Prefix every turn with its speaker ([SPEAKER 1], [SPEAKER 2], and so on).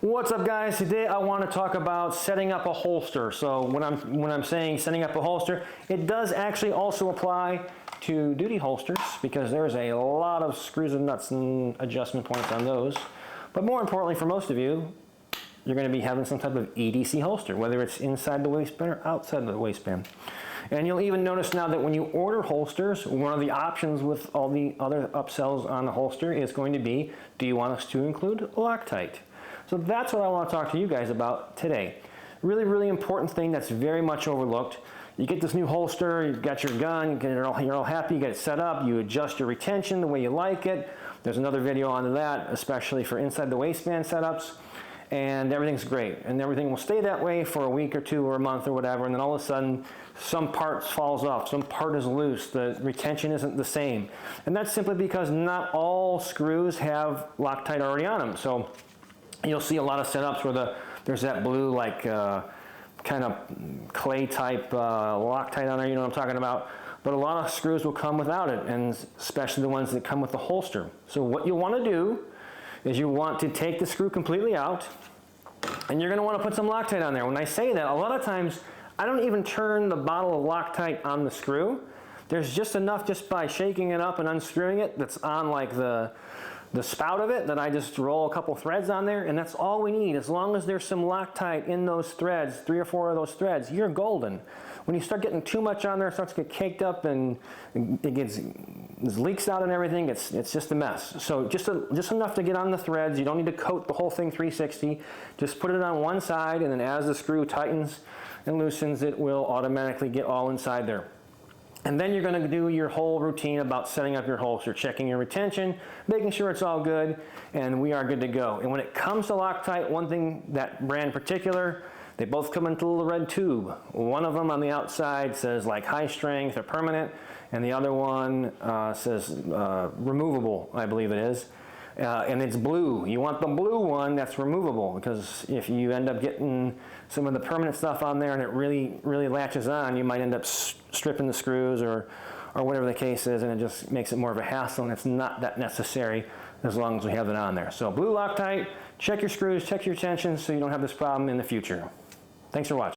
[SPEAKER 1] What's up, guys? Today I want to talk about setting up a holster. So when I'm saying setting up a holster, it does actually also apply to duty holsters because there's a lot of screws and nuts and adjustment points on those. But more importantly for most of you, you're going to be having some type of EDC holster, whether it's inside the waistband or outside the waistband. And you'll even notice now that when you order holsters, one of the options with all the other upsells on the holster is going to be, do you want us to include Loctite? So that's what I want to talk to you guys about today. Really, really important thing that's very much overlooked. You get this new holster, you've got your gun, you're all happy, you get it set up, you adjust your retention the way you like it. There's another video on that, especially for inside the waistband setups. And everything's great. And everything will stay that way for a week or two or a month or whatever. And then all of a sudden, some part falls off, some part is loose, the retention isn't the same. And that's simply because not all screws have Loctite already on them. So you'll see a lot of setups where there's that blue like kind of clay type Loctite on there, you know what I'm talking about. But a lot of screws will come without it, and especially the ones that come with the holster. So what you'll want to do is you want to take the screw completely out, and you're going to want to put some Loctite on there. When I say that, a lot of times I don't even turn the bottle of Loctite on the screw. There's just enough just by shaking it up and unscrewing it that's on like the spout of it that I just roll a couple threads on there, and that's all we need. As long as there's some Loctite in those threads, 3 or 4 of those threads, you're golden. When you start getting too much on there, it starts to get caked up and there's leaks out and everything. It's just a mess. So just enough to get on the threads. You don't need to coat the whole thing 360. Just put it on one side, and then as the screw tightens and loosens, it will automatically get all inside there. And then you're going to do your whole routine about setting up your holster, checking your retention, making sure it's all good, and we are good to go. And when it comes to Loctite, one thing, that brand in particular, they both come into a little red tube. One of them on the outside says like high strength or permanent, and the other one says removable, I believe it is. And it's blue. You want the blue one that's removable, because if you end up getting some of the permanent stuff on there and it really latches on, you might end up stripping the screws or whatever the case is, and it just makes it more of a hassle, and it's not that necessary as long as we have it on there. So blue Loctite, check your screws, check your tensions so you don't have this problem in the future. Thanks for watching.